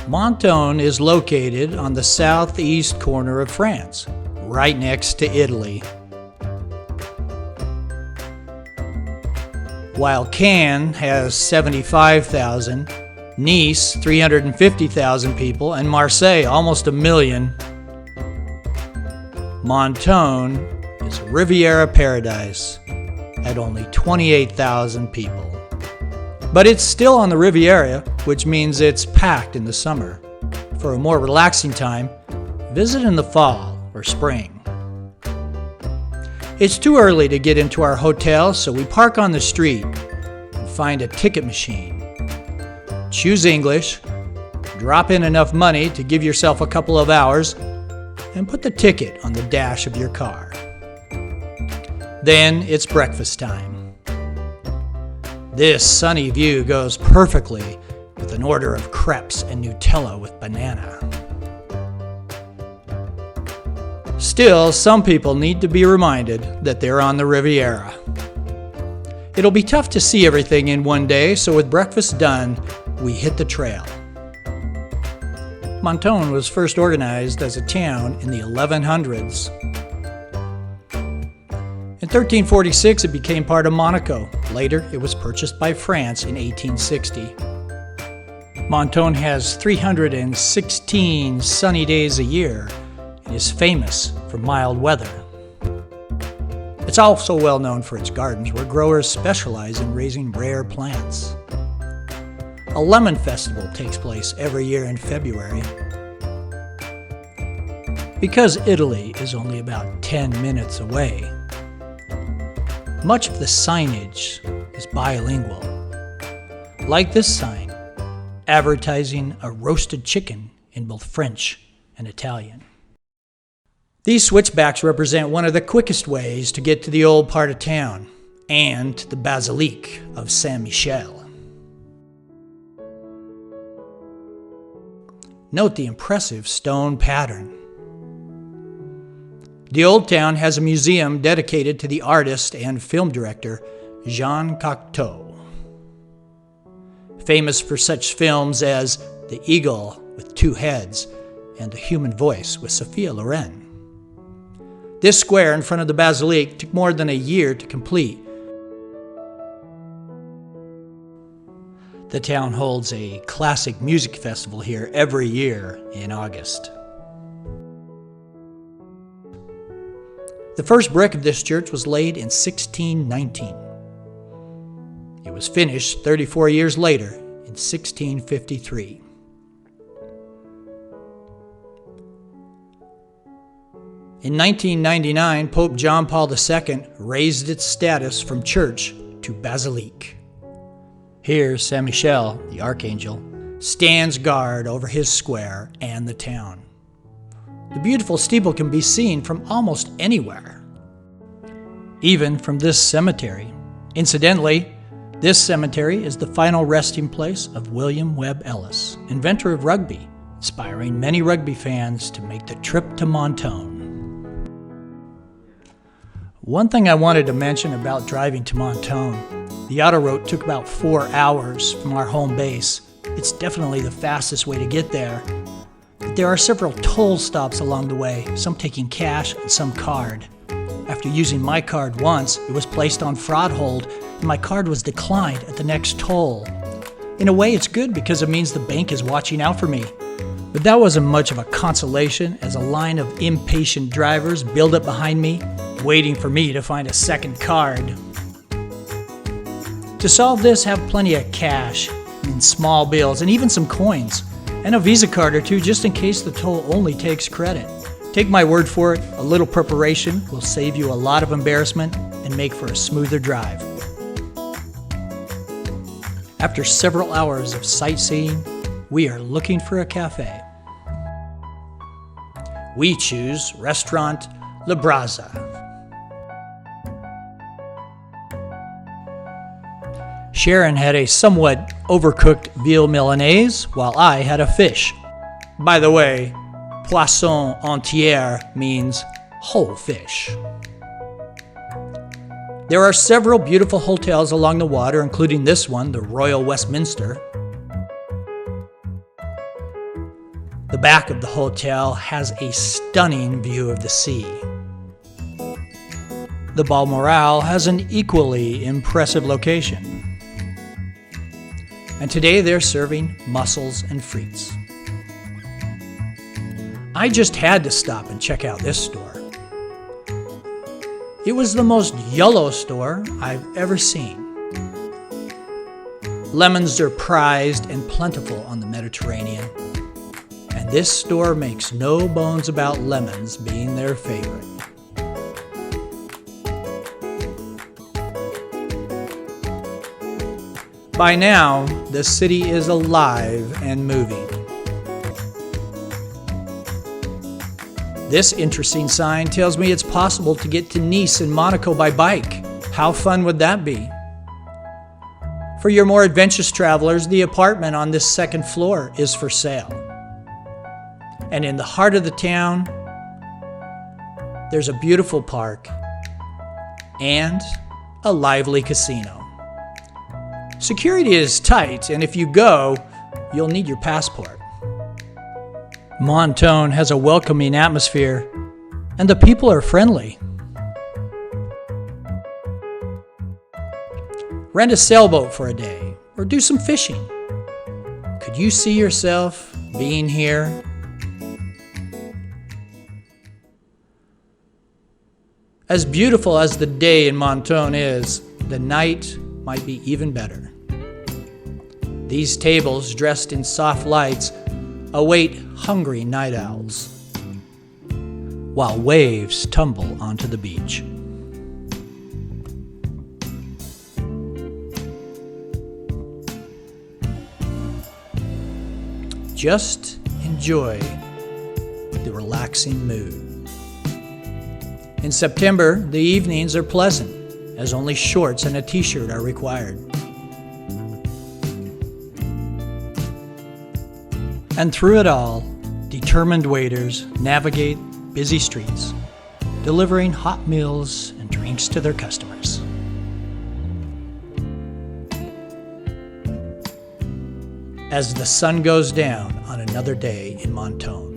Menton is located on the southeast corner of France, right next to Italy. While Cannes has 75,000, Nice 350,000 people, and Marseille almost 1 million, Menton is Riviera paradise at only 28,000 people. But it's still on the Riviera, which means it's packed in the summer. For a more relaxing time, visit in the fall or spring. It's too early to get into our hotel, so we park on the street and find a ticket machine. Choose English, drop in enough money to give yourself a couple of hours, and put the ticket on the dash of your car. Then it's breakfast time. This sunny view goes perfectly with an order of crepes and Nutella with banana. Still, some people need to be reminded that they're on the Riviera. It'll be tough to see everything in one day, so with breakfast done, we hit the trail. Menton was first organized as a town in the 1100s. In 1346, it became part of Monaco. Later, it was purchased by France in 1860. Menton has 316 sunny days a year and is famous for mild weather. It's also well known for its gardens, where growers specialize in raising rare plants. A lemon festival takes place every year in February. Because Italy is only about 10 minutes away, much of the signage is bilingual. Like this sign, advertising a roasted chicken in both French and Italian. These switchbacks represent one of the quickest ways to get to the old part of town and to the Basilique of Saint-Michel. Note the impressive stone pattern. The old town has a museum dedicated to the artist and film director Jean Cocteau, famous for such films as The Eagle with Two Heads and The Human Voice with Sophia Loren. This square in front of the Basilique took more than a year to complete. The town holds a classic music festival here every year in August. The first brick of this church was laid in 1619. It was finished 34 years later in 1653. In 1999, Pope John Paul II raised its status from church to basilique. Here, Saint Michel, the archangel, stands guard over his square and the town. The beautiful steeple can be seen from almost anywhere, even from this cemetery. Incidentally, this cemetery is the final resting place of William Webb Ellis, inventor of rugby, inspiring many rugby fans to make the trip to Menton. One thing I wanted to mention about driving to Menton: the autoroute took about 4 hours from our home base. It's definitely the fastest way to get there. But there are several toll stops along the way, some taking cash and some card. After using my card once, it was placed on fraud hold and my card was declined at the next toll. In a way, it's good because it means the bank is watching out for me. But that wasn't much of a consolation, as a line of impatient drivers build up behind me, waiting for me to find a second card. To solve this, have plenty of cash, and small bills, and even some coins, and a Visa card or two just in case the toll only takes credit. Take my word for it, a little preparation will save you a lot of embarrassment and make for a smoother drive. After several hours of sightseeing, we are looking for a cafe. We choose Restaurant Le Braza. Sharon had a somewhat overcooked veal Milanese, while I had a fish. By the way, poisson entier means whole fish. There are several beautiful hotels along the water, including this one, the Royal Westminster. back of the hotel has a stunning view of the sea. The Balmoral has an equally impressive location. And today they're serving mussels and frites. I just had to stop and check out this store. It was the most yellow store I've ever seen. Lemons are prized and plentiful on the Mediterranean, and this store makes no bones about lemons being their favorite. By now, the city is alive and moving. This interesting sign tells me it's possible to get to Nice and Monaco by bike. How fun would that be? For your more adventurous travelers, the apartment on this second floor is for sale. And in the heart of the town, there's a beautiful park and a lively casino. Security is tight, and if you go, you'll need your passport. Menton has a welcoming atmosphere, and the people are friendly. Rent a sailboat for a day, or do some fishing. Could you see yourself being here? As beautiful as the day in Menton is, the night might be even better. These tables, dressed in soft lights, await hungry night owls, while waves tumble onto the beach. Just enjoy the relaxing mood. In September, the evenings are pleasant, as only shorts and a t-shirt are required. And through it all, determined waiters navigate busy streets, delivering hot meals and drinks to their customers. As the sun goes down on another day in Menton.